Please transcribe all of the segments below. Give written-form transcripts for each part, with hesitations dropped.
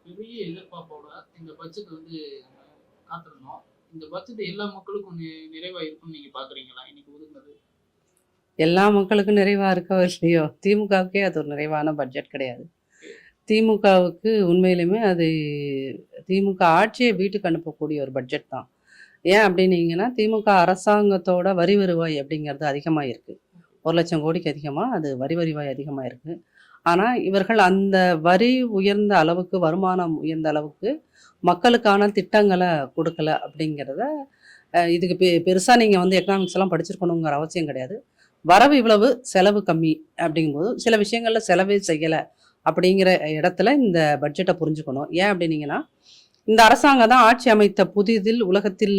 பெரிய எதிர்பார்ப்போட இந்த பட்ஜெட் வந்து காத்திருந்தோம். இந்த பட்ஜெட் எல்லா மக்களுக்கும் நிறைவா இருக்கும்னு நீங்க பார்க்குறீங்களா? இன்னைக்கு ஒதுக்குனது. எல்லா மக்களுக்கும் நிறைவா இருக்கோ இல்லையோ, திமுகவுக்கே அது ஒரு நிறைவான பட்ஜெட் கிடையாது. திமுகவுக்கு உண்மையிலுமே அது திமுக ஆட்சியை வீட்டுக்கு அனுப்பக்கூடிய ஒரு பட்ஜெட் தான். ஏன் அப்படின்னீங்கன்னா, திமுக அரசாங்கத்தோட வரி வருவாய் அப்படிங்கிறது அதிகமாக இருக்குது. 1,00,000 கோடிக்கு அதிகமாக அது வரி வருவாய் அதிகமாக இருக்குது. ஆனால் இவர்கள் அந்த வரி உயர்ந்த அளவுக்கு, வருமானம் உயர்ந்த அளவுக்கு மக்களுக்கான திட்டங்களை கொடுக்கல அப்படிங்கிறத இதுக்கு பெருசாக நீங்கள் வந்து எக்கனாமிக்ஸ் எல்லாம் படிச்சிருக்கணுங்கிற அவசியம் கிடையாது. வரவு இவ்வளவு, செலவு கம்மி அப்படிங்கும்போது சில விஷயங்களில் செலவே செய்யலை அப்படிங்கிற இடத்துல இந்த பட்ஜெட்டை புரிஞ்சுக்கணும். ஏன் அப்படின்னீங்கன்னா, இந்த அரசாங்கம் தான் ஆட்சி அமைத்த புதிதில் உலகத்தில்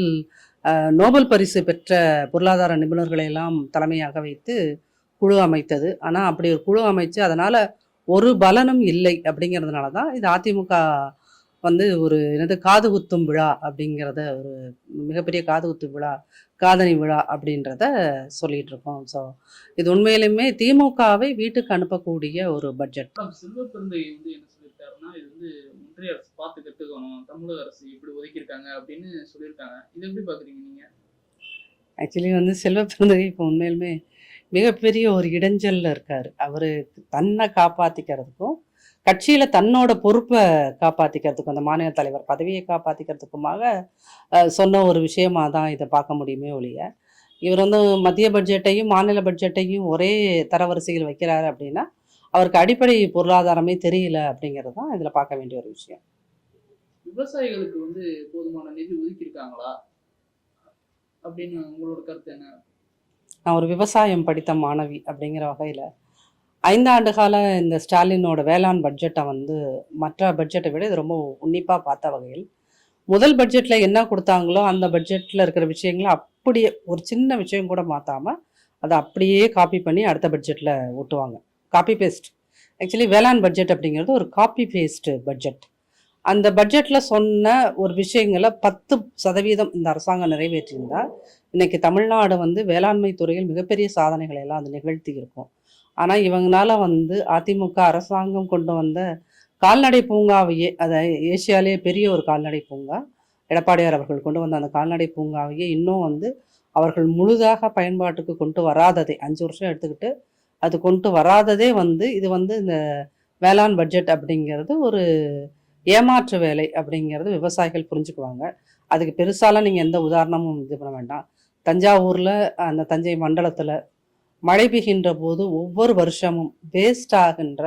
நோபல் பரிசு பெற்ற பொருளாதார நிபுணர்களை எல்லாம் தலைமையாக வைத்து குழு அமைத்தது. ஆனால் அப்படி ஒரு குழு அமைச்சு அதனால் ஒரு பலனும் இல்லை அப்படிங்கிறதுனால தான் இது அதிமுக வந்து ஒரு என்னது காது குத்தும் விழா அப்படிங்கிறத, ஒரு மிகப்பெரிய காது குத்து விழா, காதணி விழா அப்படின்றத சொல்லிட்டு இருக்கோம். ஸோ இது உண்மையிலுமே திமுகவை வீட்டுக்கு அனுப்பக்கூடிய ஒரு பட்ஜெட். செல்வ பெருந்தகை வந்து என்ன சொல்லியிருக்காருன்னா, இது வந்து ஒன்றிய அரசு பார்த்து கத்துக்கணும். தமிழக அரசு இப்படி ஒதுக்கியிருக்காங்க அப்படின்னு சொல்லியிருக்காங்க. இதை எப்படி பார்க்குறீங்க நீங்க? ஆக்சுவலி வந்து செல்வ பெருந்தகை இப்போ உண்மையிலுமே மிகப்பெரிய ஒரு இடைஞ்சலில் இருக்கார். அவர் தன்னை காப்பாற்றிக்கிறதுக்கும் கட்சியில் தன்னோட பொறுப்பை காப்பாற்றிக்கிறதுக்கும், அந்த மாநில தலைவர் பதவியை காப்பாற்றிக்கிறதுக்குமாக சொன்ன ஒரு விஷயமாக தான் இதை பார்க்க முடியுமே ஒழிய, இவர் வந்து மத்திய பட்ஜெட்டையும் மாநில பட்ஜெட்டையும் ஒரே தரவரிசையில் வைக்கிறாரு அப்படின்னா அவருக்கு அடிப்படை பொருளாதாரமே தெரியல அப்படிங்கிறது தான் இதில் பார்க்க வேண்டிய ஒரு விஷயம். விவசாயிகளுக்கு வந்து போதுமான நிதி ஒதுக்கியிருக்காங்களா அப்படின்னு உங்களோட கருத்து என்ன? நான் ஒரு விவசாயம் படித்த மாணவி அப்படிங்கிற வகையில் 5 ஆண்டு கால இந்த ஸ்டாலினோட வேளாண் பட்ஜெட்டை வந்து மற்ற பட்ஜெட்டை விட இது ரொம்ப உன்னிப்பாக பார்த்த வகையில், முதல் பட்ஜெட்டில் என்ன கொடுத்தாங்களோ அந்த பட்ஜெட்டில் இருக்கிற விஷயங்களை அப்படியே ஒரு சின்ன விஷயம் கூட மாற்றாமல் அதை அப்படியே காப்பி பண்ணி அடுத்த பட்ஜெட்டில் ஓட்டுவாங்க. Copy paste. ஆக்சுவலி வேளாண் பட்ஜெட் அப்படிங்கிறது ஒரு காப்பி பேஸ்ட் பட்ஜெட். அந்த பட்ஜெட்டில் சொன்ன ஒரு விஷயங்களை 10% இந்த அரசாங்கம் நிறைவேற்றியிருந்தால் இன்னைக்கு தமிழ்நாடு வந்து வேளாண்மை துறையில் மிகப்பெரிய சாதனைகளை எல்லாம் அது நிகழ்த்தி இருக்கும். ஆனால் இவங்களால வந்து அதிமுக அரசாங்கம் கொண்டு வந்த கால்நடை பூங்காவையே, அதை ஏசியாலேயே பெரிய ஒரு கால்நடை பூங்கா, எடப்பாடியார் அவர்கள் கொண்டு வந்த அந்த கால்நடை பூங்காவையே இன்னும் வந்து அவர்கள் முழுதாக பயன்பாட்டுக்கு கொண்டு வராததே, 5 வருஷம் எடுத்துக்கிட்டு அது கொண்டு வராததே வந்து இது வந்து இந்த வேளாண் பட்ஜெட் அப்படிங்கிறது ஒரு ஏமாற்று வேலை அப்படிங்கிறது விவசாயிகள் புரிஞ்சுக்குவாங்க. அதுக்கு பெருசாலாம் நீங்கள் எந்த உதாரணமும் இது பண்ண வேண்டாம். தஞ்சாவூரில் அந்த தஞ்சை மண்டலத்தில் மழை பெய்கின்ற போது ஒவ்வொரு வருஷமும் வேஸ்ட் ஆகின்ற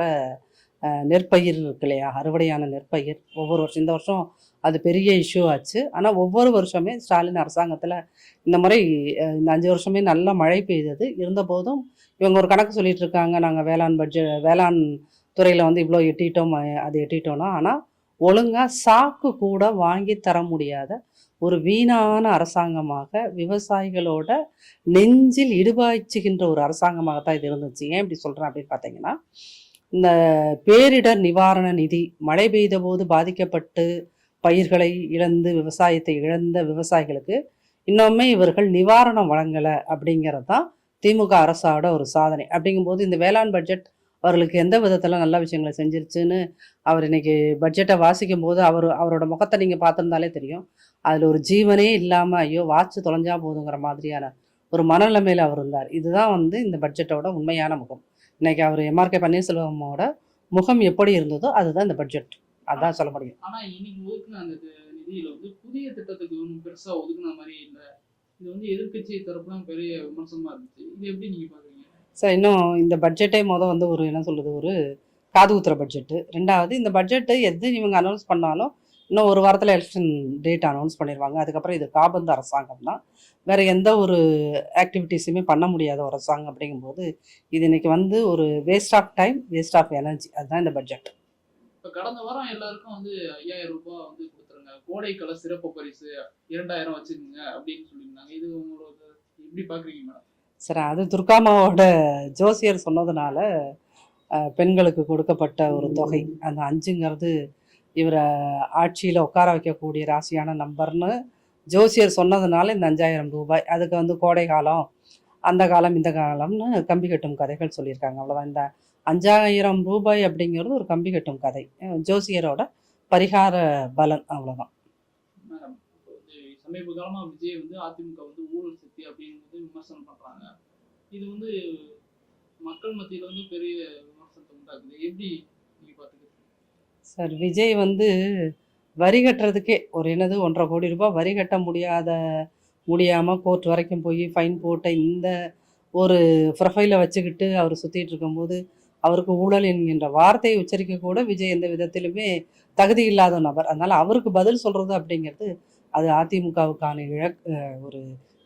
நெற்பயிர் இருக்கு இல்லையா, அறுவடையான நெற்பயிர் ஒவ்வொரு வருஷம், இந்த வருஷம் அது பெரிய இஷ்யூ ஆச்சு. ஆனால் ஒவ்வொரு வருஷமே ஸ்டாலின் அரசாங்கத்தில் இந்த முறை இந்த 5 வருஷமே நல்ல மழை பெய்தது. இருந்தபோதும் இவங்க ஒரு கணக்கு சொல்லிட்டு இருக்காங்க, நாங்கள் வேளாண் துறையில் வந்து இவ்வளோ எட்டிட்டோம், அது எட்டிட்டோம்னா. ஆனால் ஒழுங்காக சாக்கு கூட வாங்கி தர முடியாத ஒரு வீணான அரசாங்கமாக, விவசாயிகளோட நெஞ்சில் இடுபாய்ச்சுகின்ற ஒரு அரசாங்கமாகத்தான் இது இருந்துச்சு. ஏன் இப்படி சொல்கிறேன் அப்படின்னு பார்த்தீங்கன்னா, இந்த பேரிடர் நிவாரண நிதி, மழை பெய்த போது பாதிக்கப்பட்டு பயிர்களை இழந்து விவசாயத்தை இழந்த விவசாயிகளுக்கு இன்னுமே இவர்கள் நிவாரணம் வழங்கலை அப்படிங்கிறது தான் திமுக அரசோட ஒரு சாதனை. அப்படிங்கும்போது இந்த வேளாண் பட்ஜெட் அவர்களுக்கு எந்த விதத்தில் நல்ல விஷயங்களை செஞ்சிருச்சுன்னு அவர் இன்னைக்கு பட்ஜெட்டை வாசிக்கும் போது அவரோட முகத்தை நீங்கள் பார்த்துருந்தாலே தெரியும். அதில் ஒரு ஜீவனே இல்லாமல் ஐயோ வாட்சி தொலைஞ்சா போதுங்கிற மாதிரியான ஒரு மனநிலைமையில் அவர் இருந்தார். இதுதான் வந்து இந்த பட்ஜெட்டோட உண்மையான முகம். இன்னைக்கு அவர் எம்ஆர்கே பன்னீர்செல்வமோட முகம் எப்படி இருந்ததோ அதுதான் இந்த பட்ஜெட். அதான் சொல்ல முடியும். ஆனால் இன்னைக்கு ஒதுக்குன அந்த நிதியில வந்து புதிய திட்டத்துக்கு ஒன்றும் பெருசாக ஒதுக்குன மாதிரி இல்லை. இது வந்து எதிர்கட்சி தரப்புலாம் பெரிய விமர்சனமாக இருந்துச்சு. இது எப்படி நீங்கள் பார்க்குறீங்க? சார், இன்னும் இந்த பட்ஜெட்டே வந்து ஒரு என்ன சொல்கிறது, ஒரு காது குத்துற பட்ஜெட்டு. ரெண்டாவது, இந்த பட்ஜெட்டு எது இவங்க அனௌன்ஸ் பண்ணாலும் இன்னும் ஒரு வாரத்தில் எலெக்ஷன் டேட் அனௌன்ஸ் பண்ணிடுவாங்க. அதுக்கப்புறம் இது காபந்து அரசாங்கம் தான், வேறு எந்த ஒரு ஆக்டிவிட்டீஸுமே பண்ண முடியாத ஒரு அரசாங்கம். அப்படிங்கும்போது இது இன்னைக்கு வந்து ஒரு waste of time, waste of energy. அதுதான் இந்த பட்ஜெட். இப்போ கடந்த வாரம் எல்லாருக்கும் வந்து 5000 ரூபாய் வந்து கொடுத்துருங்க, கோடைக்கால சிறப்பு பரிசு 2000 வச்சுக்கோங்க அப்படின்னு சொல்லியிருந்தாங்க. இது உங்களோட எப்படி பார்க்குறீங்க மேடம்? சார், அது துர்காமாவோட ஜோசியர் சொன்னதுனால பெண்களுக்கு கொடுக்கப்பட்ட ஒரு தொகை. அந்த 5ங்கிறது இவரை ஆட்சியில் உட்கார வைக்கக்கூடிய ராசியான நம்பர்னு ஜோசியர் சொன்னதுனால இந்த 5000 ரூபாய். அதுக்கு வந்து கோடை காலம், அந்த காலம், இந்த காலம்னு கம்பி கட்டும் கதைகள் சொல்லியிருக்காங்க. அவ்வளோதான். இந்த 5000 ரூபாய் அப்படிங்கிறது ஒரு கம்பி கட்டும் கதை, ஜோசியரோட பரிகார பலன் அவ்வளோதான். மேடம், இப்போ வந்து சமீப காலமா விஜய் வந்து அதிமுக வந்து ஊழல் சக்தி அப்படின்னு விமர்சனம் பண்றாங்க. இது வந்து மக்கள் மத்தியில வந்து பெரிய விமர்சனத்தை உண்டாக்குது. எப்படி நீங்க பாத்துக்கிறீங்க? சார் விஜய் வந்து வரி கட்டுறதுக்கே ஒரு என்னது 1,50,00,000 ரூபாய் வரி கட்ட முடியாமல் கோர்ட் வரைக்கும் போய் ஃபைன் போட்ட இந்த ஒரு ப்ரொஃபைலை வச்சுக்கிட்டு அவர் சுற்றிட்டு இருக்கும்போது அவருக்கு ஊழல் என்கின்ற வார்த்தையை உச்சரிக்க கூட விஜய் எந்த விதத்திலுமே தகுதி இல்லாத நபர். அதனால் அவருக்கு பதில் சொல்கிறது அப்படிங்கிறது அது அதிமுகவுக்கான ஒரு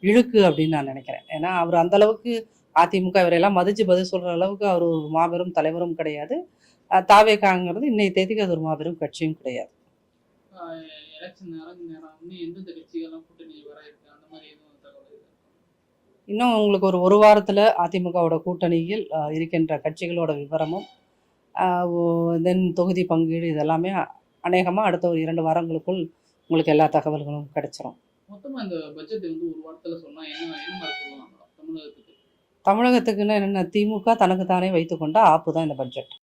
இழுக்கு அப்படின்னு நான் நினைக்கிறேன். ஏன்னா அவர் அந்தளவுக்கு அதிமுக இவரையெல்லாம் மதித்து பதில் சொல்கிற அளவுக்கு அவர் ஒரு மாபெரும் தலைவரும் கிடையாது. தாவேகாங்கிறது இன்னைய தேதிக்கு அது ஒரு மாபெரும் கட்சியும் கிடையாது. எலெக்ஷன் நேரம் வந்து எந்தெந்த கட்சிகள்லாம் கூட்டணி வர இருக்கு அந்த மாதிரி எதுவும் தகவல் இருக்கா? இன்னும் உங்களுக்கு ஒரு வாரத்தில் அதிமுகவோட கூட்டணியில் இருக்கின்ற கட்சிகளோட விவரமும் தென் தொகுதி பங்கீடு இதெல்லாமே அநேகமாக அடுத்த ஒரு 2 வாரங்களுக்குள் உங்களுக்கு எல்லா தகவல்களும் கிடைச்சிரும். மொத்தமா இந்த பட்ஜெட் வந்து ஒரு வாரத்துல சொன்னா என்ன என்ன மாதிரி சொல்லுவாங்க தமிழகத்துக்கு? தமிழகத்துக்குன்னு என்னென்ன, திமுக தனக்கு தானே வைத்துக்கொண்ட ஆப்பு தான் இந்த பட்ஜெட்.